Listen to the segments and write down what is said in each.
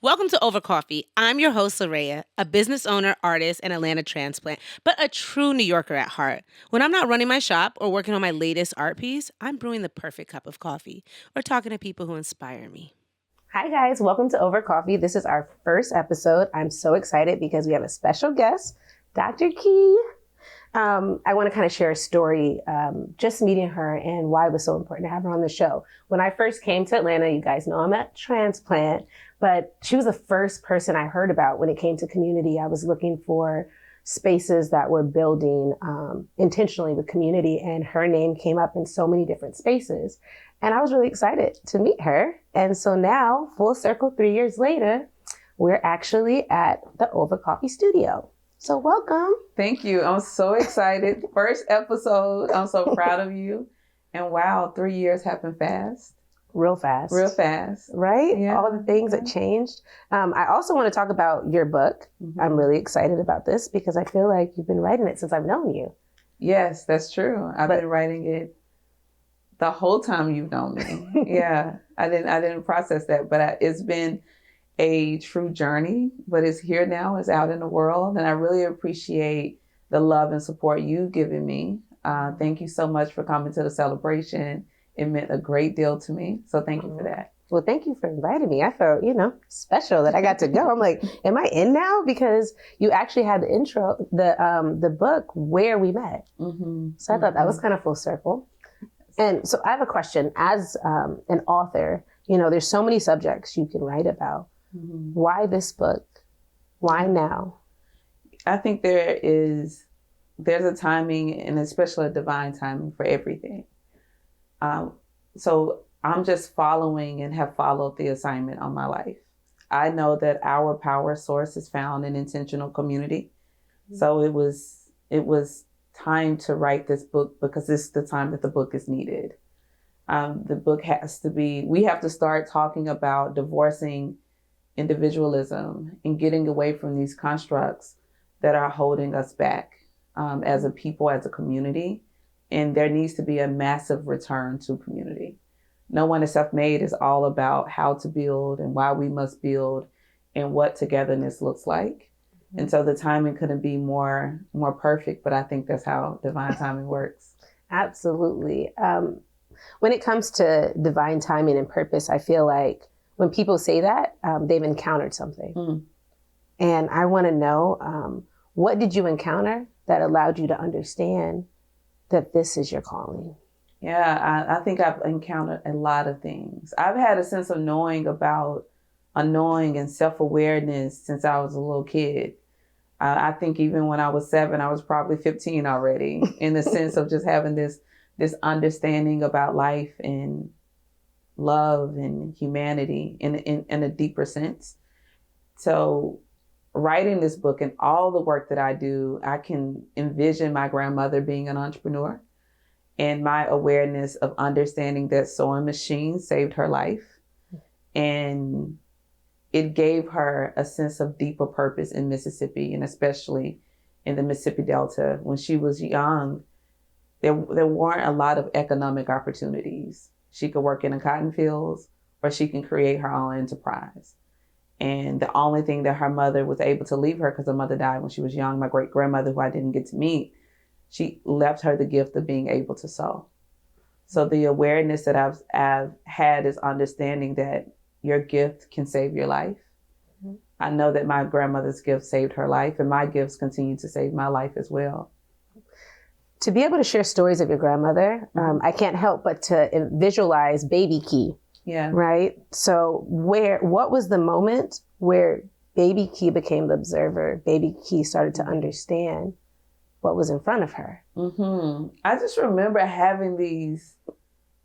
Welcome to Over Coffee. I'm your host, LaRayia, a business owner, artist, and Atlanta transplant, but a true New Yorker at heart. When I'm not running my shop or working on my latest art piece, I'm brewing the perfect cup of coffee or talking to people who inspire me. Hi guys, welcome to Over Coffee. This is our first episode. I'm so excited because we have a special guest, Dr. Key. I want to kind of share a story, just meeting her and why it was so important to have her on the show. When I first came to Atlanta, you guys know I'm a transplant, but she was the first person I heard about when it came to community. I was looking for spaces that were building intentionally with community, and her name came up in so many different spaces. And I was really excited to meet her. And so now, full circle, 3 years later, we're actually at the Over Coffee studio. So welcome. Thank you. I'm so excited. First episode. I'm so proud of you. And wow, 3 years happened fast. Real fast. Real fast. Right? Yeah. All the things that changed. I also want to talk about your book. Mm-hmm. I'm really excited about this because I feel like you've been writing it since I've known you. Yes, that's true. I've been writing it the whole time you've known me. Yeah. I didn't process that, but it's been a true journey, but it's here now, it's out in the world. And I really appreciate the love and support you've given me. Thank you so much for coming to the celebration. It meant a great deal to me. So thank you for that. Well, thank you for inviting me. I felt, special that I got to go. I'm like, am I in now? Because you actually had the intro, the book where we met. Mm-hmm. So I thought that was kind of full circle. And so I have a question. As an author, there's so many subjects you can write about. Mm-hmm. Why this book? Why now? I think there's a timing, and especially a divine timing for everything. So I'm just following and have followed the assignment on my life. I know that our power source is found in intentional community. Mm-hmm. So it was time to write this book because it's the time that the book is needed. The book we have to start talking about divorcing individualism and getting away from these constructs that are holding us back as a people, as a community. And there needs to be a massive return to community. No One is Self-Made is all about how to build and why we must build and what togetherness looks like. Mm-hmm. And so the timing couldn't be more perfect, but I think that's how divine timing works. Absolutely. When it comes to divine timing and purpose, I feel like when people say that, they've encountered something. Mm. And I want to know, what did you encounter that allowed you to understand that this is your calling? Yeah, I think I've encountered a lot of things. I've had a sense of knowing and self-awareness since I was a little kid. I think even when I was 7, I was probably 15 already, in the sense of just having this understanding about life and love and humanity in a deeper sense. So writing this book and all the work that I do, I can envision my grandmother being an entrepreneur and my awareness of understanding that sewing machine saved her life. And it gave her a sense of deeper purpose in Mississippi, and especially in the Mississippi Delta. When she was young, there weren't a lot of economic opportunities. She could work in the cotton fields, or she can create her own enterprise. And the only thing that her mother was able to leave her, because her mother died when she was young, my great grandmother, who I didn't get to meet, she left her the gift of being able to sew. So the awareness that I've had is understanding that your gift can save your life. Mm-hmm. I know that my grandmother's gift saved her life, and my gifts continue to save my life as well. To be able to share stories of your grandmother, I can't help but to visualize Baby Key. Yeah. Right? So what was the moment where Baby Key became the observer? Baby Key started to understand what was in front of her. Mm-hmm. I just remember having these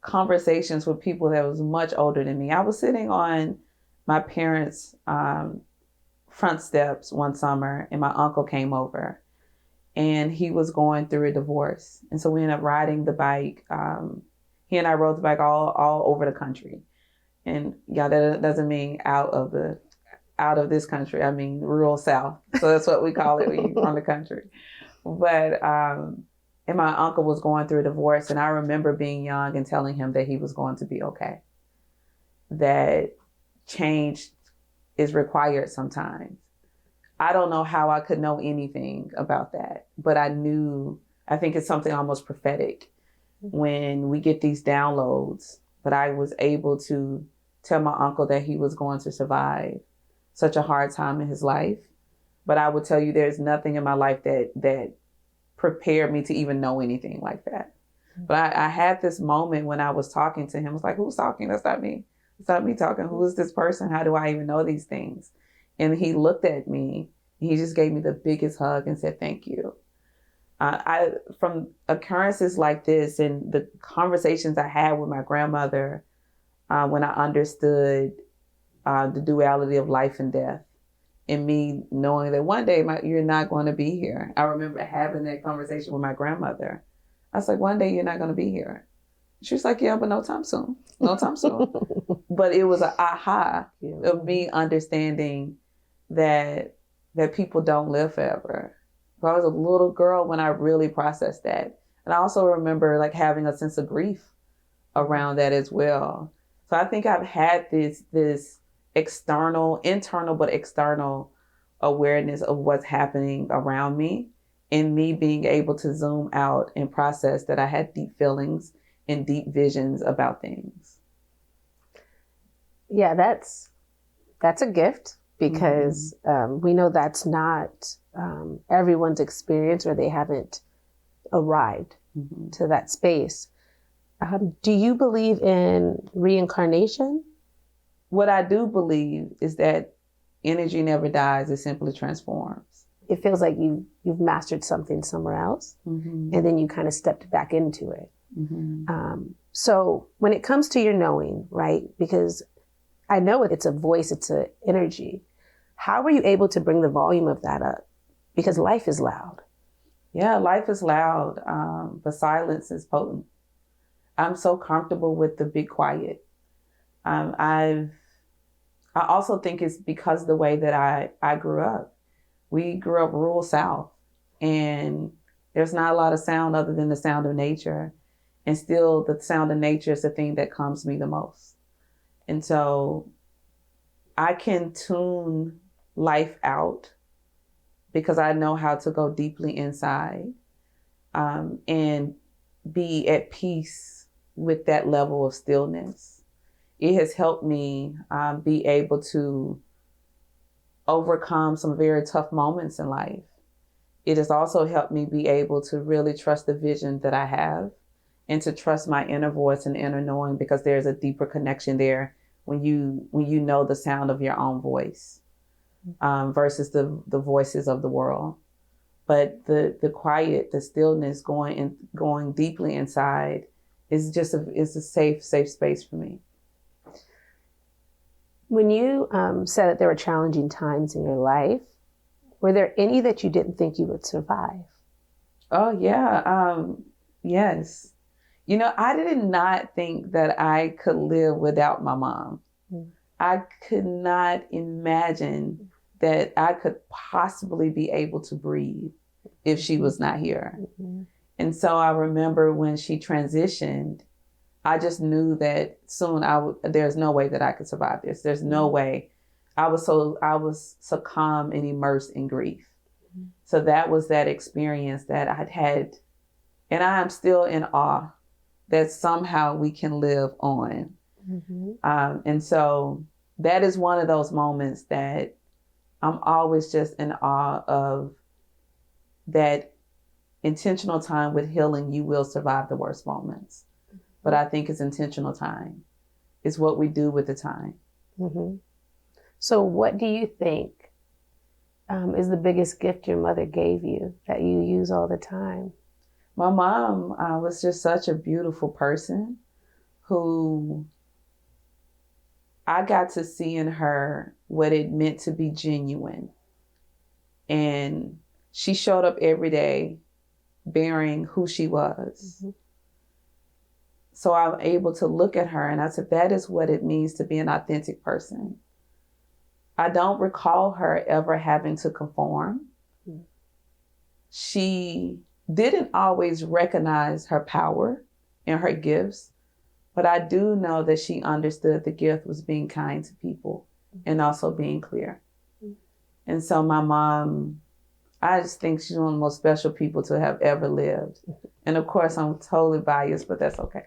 conversations with people that was much older than me. I was sitting on my parents' front steps one summer, and my uncle came over. And he was going through a divorce. And so we ended up riding the bike. He and I rode the bike all over the country. And yeah, that doesn't mean out of this country. I mean, rural South. So that's what we call it when you're from the country. But, and my uncle was going through a divorce. And I remember being young and telling him that he was going to be okay. That changed is required sometimes. I don't know how I could know anything about that, but I think it's something almost prophetic when we get these downloads. But I was able to tell my uncle that he was going to survive such a hard time in his life. But I would tell you there's nothing in my life that prepared me to even know anything like that. But I had this moment when I was talking to him. I was like, who's talking? That's not me. It's not me talking. Who is this person? How do I even know these things? And he looked at me. He just gave me the biggest hug and said, thank you. From occurrences like this and the conversations I had with my grandmother when I understood the duality of life and death, and me knowing that one day you're not going to be here. I remember having that conversation with my grandmother. I was like, one day you're not going to be here. She was like, yeah, but no time soon. No time soon. But it was an aha of me understanding that people don't live forever. So I was a little girl when I really processed that. And I also remember like having a sense of grief around that as well. So I think I've had this internal but external awareness of what's happening around me, and me being able to zoom out and process that I had deep feelings and deep visions about things. Yeah, that's a gift, because we know that's not everyone's experience, or they haven't arrived to that space. Do you believe in reincarnation? What I do believe is that energy never dies, it simply transforms. It feels like you've mastered something somewhere else, and then you kind of stepped back into it. So when it comes to your knowing, right, because I know it's a voice, it's an energy, how were you able to bring the volume of that up? Because life is loud. Yeah, life is loud, but silence is potent. I'm so comfortable with the big quiet. I also think it's because of the way that I grew up. We grew up rural South, and there's not a lot of sound other than the sound of nature. And still the sound of nature is the thing that calms me the most. And so I can tune life out because I know how to go deeply inside and be at peace with that level of stillness. It has helped me be able to overcome some very tough moments in life. It has also helped me be able to really trust the vision that I have, and to trust my inner voice and inner knowing, because there's a deeper connection there when you know the sound of your own voice versus the voices of the world. But the quiet, the stillness, going deeply inside is a safe space for me. When you said that there were challenging times in your life, were there any that you didn't think you would survive? Oh, yeah. Yes. You know, I did not think that I could live without my mom. I could not imagine that I could possibly be able to breathe if she was not here. And so I remember when she transitioned, I just knew that soon there's no way that I could survive this. There's no way. I was so calm and immersed in grief. So that was that experience that I'd had. And I am still in awe that somehow we can live on. And so that is one of those moments that I'm always just in awe of, that intentional time with healing. You will survive the worst moments. But I think it's intentional time. It's what we do with the time. So what do you think is the biggest gift your mother gave you that you use all the time? My mom was just such a beautiful person who I got to see in her what it meant to be genuine. And she showed up every day bearing who she was. So I'm able to look at her and I said, that is what it means to be an authentic person. I don't recall her ever having to conform. She didn't always recognize her power and her gifts, but I do know that she understood the gift was being kind to people and also being clear. And so my mom, I just think she's one of the most special people to have ever lived. And of course, I'm totally biased, but that's okay.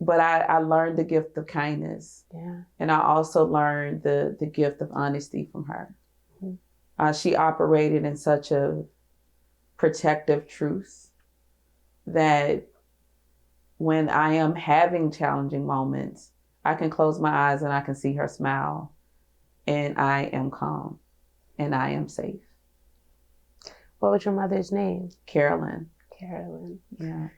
But I learned the gift of kindness. Yeah. And I also learned the gift of honesty from her. She operated in such a protective truth that when I am having challenging moments, I can close my eyes and I can see her smile, and I am calm and I am safe. What was your mother's name? Carolyn. Carolyn. Yeah.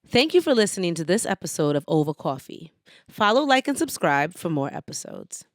Thank you for listening to this episode of Over Coffee. Follow, like, and subscribe for more episodes.